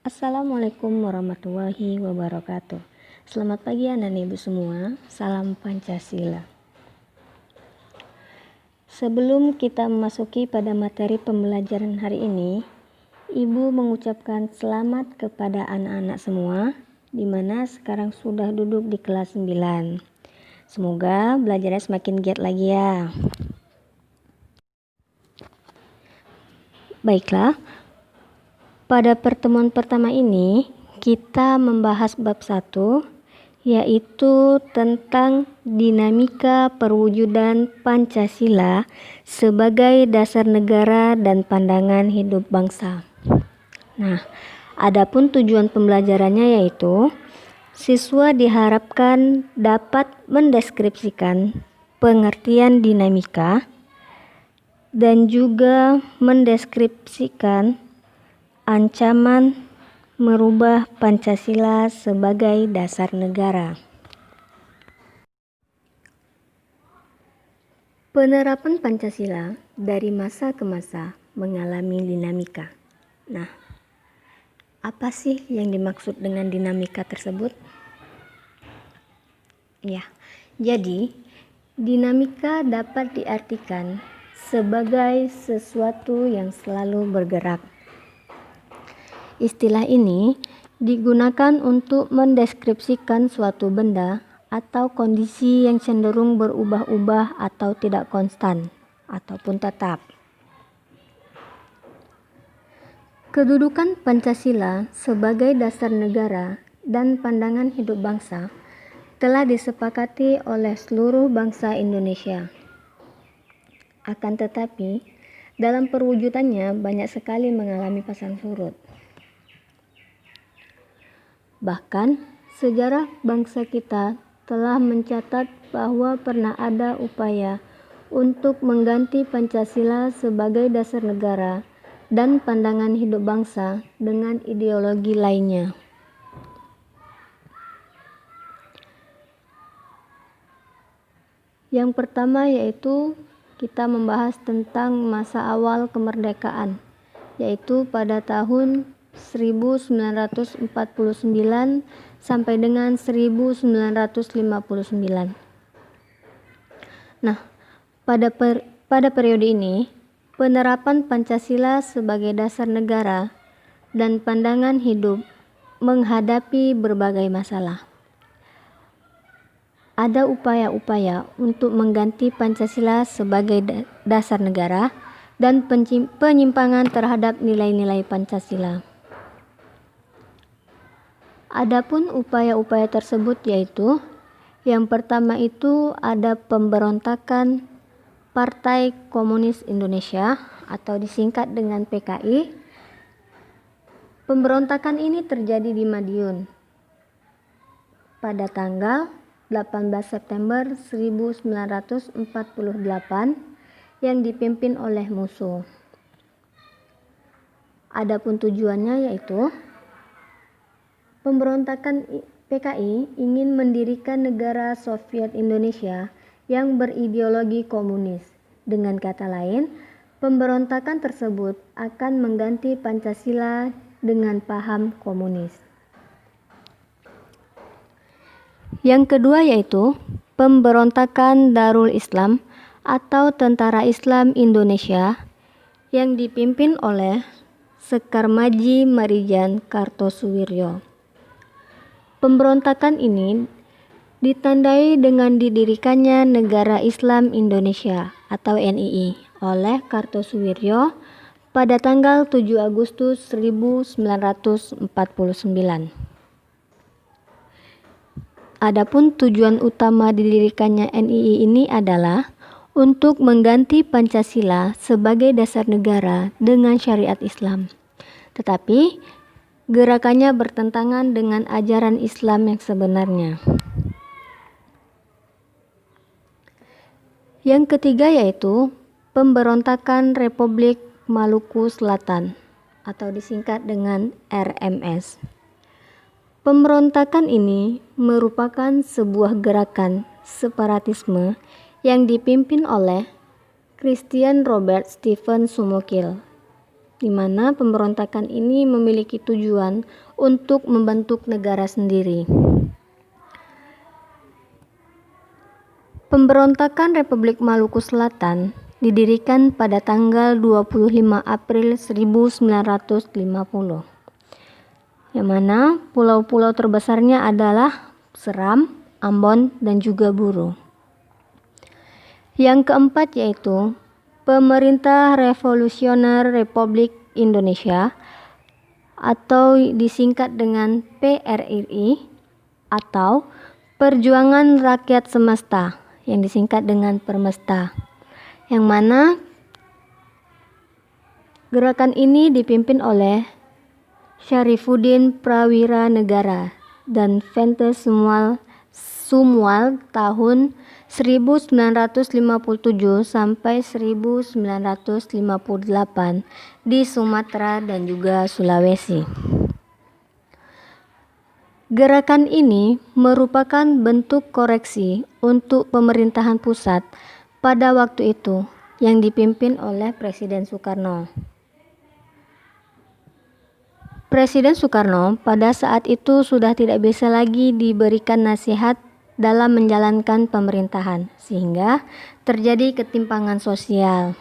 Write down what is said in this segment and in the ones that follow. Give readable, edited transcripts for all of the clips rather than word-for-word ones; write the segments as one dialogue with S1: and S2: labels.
S1: Assalamualaikum warahmatullahi wabarakatuh. Selamat pagi anak ibu semua, salam Pancasila. Sebelum kita memasuki pada materi pembelajaran hari ini, ibu mengucapkan selamat kepada anak-anak semua, di mana sekarang sudah duduk di kelas 9. Semoga belajarnya semakin giat lagi ya. Baiklah, pada pertemuan pertama ini kita membahas bab 1, yaitu tentang dinamika perwujudan Pancasila sebagai dasar negara dan pandangan hidup bangsa. Nah, adapun tujuan pembelajarannya yaitu siswa diharapkan dapat mendeskripsikan pengertian dinamika dan juga mendeskripsikan ancaman merubah Pancasila sebagai dasar negara. Penerapan Pancasila dari masa ke masa mengalami dinamika. Nah, apa sih yang dimaksud dengan dinamika tersebut? Ya, jadi dinamika dapat diartikan sebagai sesuatu yang selalu bergerak. Istilah ini digunakan untuk mendeskripsikan suatu benda atau kondisi yang cenderung berubah-ubah atau tidak konstan ataupun tetap. Kedudukan Pancasila sebagai dasar negara dan pandangan hidup bangsa telah disepakati oleh seluruh bangsa Indonesia. Akan tetapi, dalam perwujudannya banyak sekali mengalami pasang surut. Bahkan, sejarah bangsa kita telah mencatat bahwa pernah ada upaya untuk mengganti Pancasila sebagai dasar negara dan pandangan hidup bangsa dengan ideologi lainnya. Yang pertama yaitu kita membahas tentang masa awal kemerdekaan, yaitu pada tahun 1949 sampai dengan 1959. Nah, pada periode ini, penerapan Pancasila sebagai dasar negara dan pandangan hidup menghadapi berbagai masalah. Ada upaya-upaya untuk mengganti Pancasila sebagai dasar negara dan penyimpangan terhadap nilai-nilai Pancasila. Adapun upaya-upaya tersebut yaitu yang pertama itu ada pemberontakan Partai Komunis Indonesia atau disingkat dengan PKI. Pemberontakan ini terjadi di Madiun pada tanggal 18 September 1948 yang dipimpin oleh Musso. Adapun tujuannya yaitu pemberontakan PKI ingin mendirikan negara Soviet Indonesia yang berideologi komunis. Dengan kata lain, pemberontakan tersebut akan mengganti Pancasila dengan paham komunis. Yang kedua yaitu pemberontakan Darul Islam atau Tentara Islam Indonesia yang dipimpin oleh Sekar Maji Marijan Kartosuwiryo. Pemberontakan ini ditandai dengan didirikannya Negara Islam Indonesia atau NII oleh Kartosuwiryo pada tanggal 7 Agustus 1949. Adapun tujuan utama didirikannya NII ini adalah untuk mengganti Pancasila sebagai dasar negara dengan syariat Islam. Tetapi gerakannya bertentangan dengan ajaran Islam yang sebenarnya. Yang ketiga yaitu pemberontakan Republik Maluku Selatan atau disingkat dengan RMS. Pemberontakan ini merupakan sebuah gerakan separatisme yang dipimpin oleh Christian Robert Stephen Sumokil di mana pemberontakan ini memiliki tujuan untuk membentuk negara sendiri. Pemberontakan Republik Maluku Selatan didirikan pada tanggal 25 April 1950, yang mana pulau-pulau terbesarnya adalah Seram, Ambon, dan juga Buru. Yang keempat yaitu Pemerintah Revolusioner Republik Indonesia atau disingkat dengan PRRI atau Perjuangan Rakyat Semesta yang disingkat dengan Permesta, yang mana gerakan ini dipimpin oleh Syarifuddin Prawira Negara dan Vente Sumual tahun 1957 sampai 1958 di Sumatera dan juga Sulawesi. Gerakan ini merupakan bentuk koreksi untuk pemerintahan pusat pada waktu itu yang dipimpin oleh Presiden Soekarno. Presiden Soekarno pada saat itu sudah tidak bisa lagi diberikan nasihat dalam menjalankan pemerintahan, sehingga terjadi ketimpangan sosial.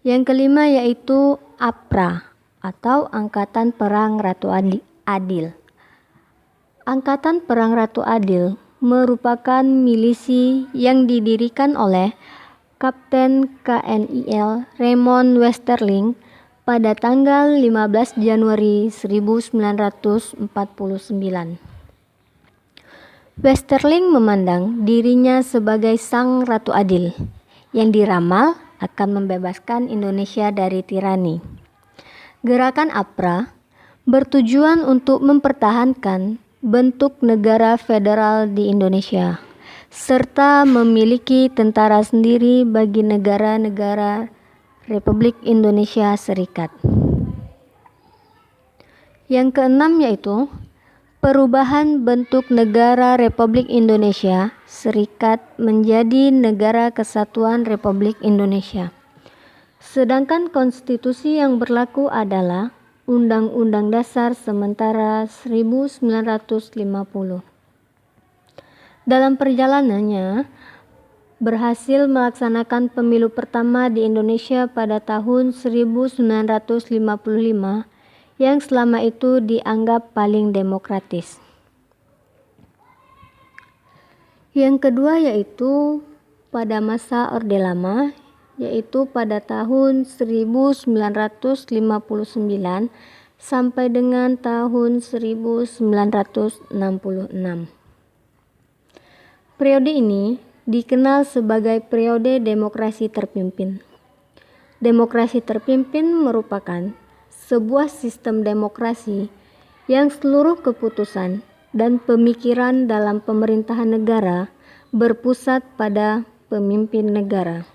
S1: Yang kelima yaitu APRA atau Angkatan Perang Ratu Adil. Angkatan Perang Ratu Adil merupakan milisi yang didirikan oleh Kapten KNIL Raymond Westerling pada tanggal 15 Januari 1949. Westerling memandang dirinya sebagai sang Ratu Adil yang diramal akan membebaskan Indonesia dari tirani. Gerakan APRA bertujuan untuk mempertahankan bentuk negara federal di Indonesia, serta memiliki tentara sendiri bagi negara-negara Republik Indonesia Serikat. Yang keenam yaitu perubahan bentuk negara Republik Indonesia Serikat menjadi Negara Kesatuan Republik Indonesia. Sedangkan konstitusi yang berlaku adalah Undang-Undang Dasar sementara 1950. Dalam perjalanannya, berhasil melaksanakan pemilu pertama di Indonesia pada tahun 1955 yang selama itu dianggap paling demokratis. Yang kedua yaitu pada masa Orde Lama, yaitu pada tahun 1959 sampai dengan tahun 1966. Periode ini dikenal sebagai periode demokrasi terpimpin. Demokrasi terpimpin merupakan sebuah sistem demokrasi yang seluruh keputusan dan pemikiran dalam pemerintahan negara berpusat pada pemimpin negara.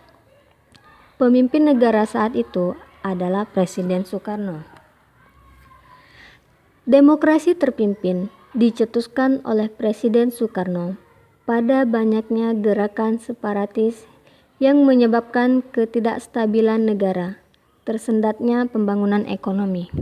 S1: Pemimpin negara saat itu adalah Presiden Soekarno. Demokrasi terpimpin dicetuskan oleh Presiden Soekarno pada banyaknya gerakan separatis yang menyebabkan ketidakstabilan negara, tersendatnya pembangunan ekonomi.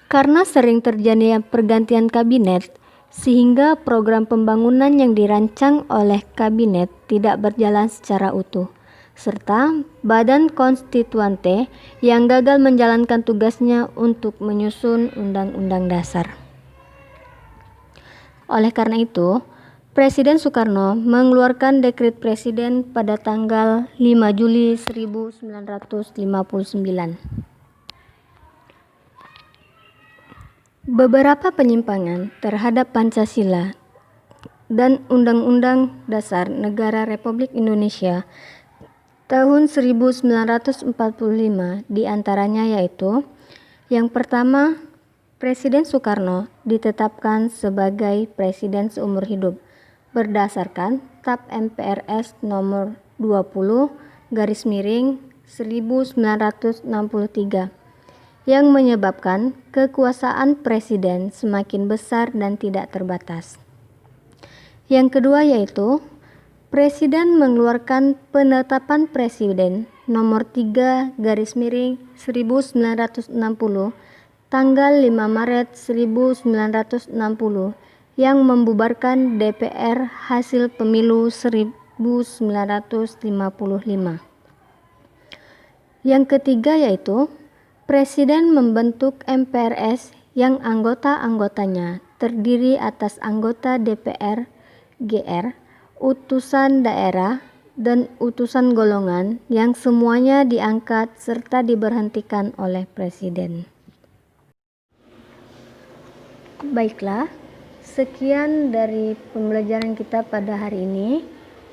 S1: Karena sering terjadinya pergantian kabinet, sehingga program pembangunan yang dirancang oleh kabinet tidak berjalan secara utuh, serta badan konstituante yang gagal menjalankan tugasnya untuk menyusun Undang-Undang Dasar. Oleh karena itu, Presiden Soekarno mengeluarkan dekret presiden pada tanggal 5 Juli 1959. Beberapa penyimpangan terhadap Pancasila dan Undang-Undang Dasar Negara Republik Indonesia tahun 1945 diantaranya yaitu yang pertama, Presiden Soekarno ditetapkan sebagai presiden seumur hidup berdasarkan TAP MPRS nomor 20/1963 yang menyebabkan kekuasaan presiden semakin besar dan tidak terbatas. Yang kedua yaitu Presiden mengeluarkan penetapan presiden nomor 3/1960 tanggal 5 Maret 1960 yang membubarkan DPR hasil pemilu 1955. Yang ketiga yaitu Presiden membentuk MPRS yang anggota-anggotanya terdiri atas anggota DPR, GR, utusan daerah, dan utusan golongan yang semuanya diangkat serta diberhentikan oleh Presiden. Baiklah, sekian dari pembelajaran kita pada hari ini.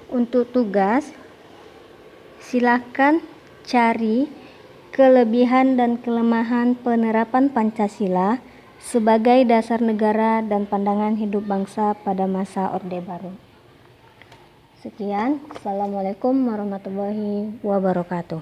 S1: Untuk tugas, silakan cari kelebihan dan kelemahan penerapan Pancasila sebagai dasar negara dan pandangan hidup bangsa pada masa Orde Baru. Sekian, Assalamualaikum warahmatullahi wabarakatuh.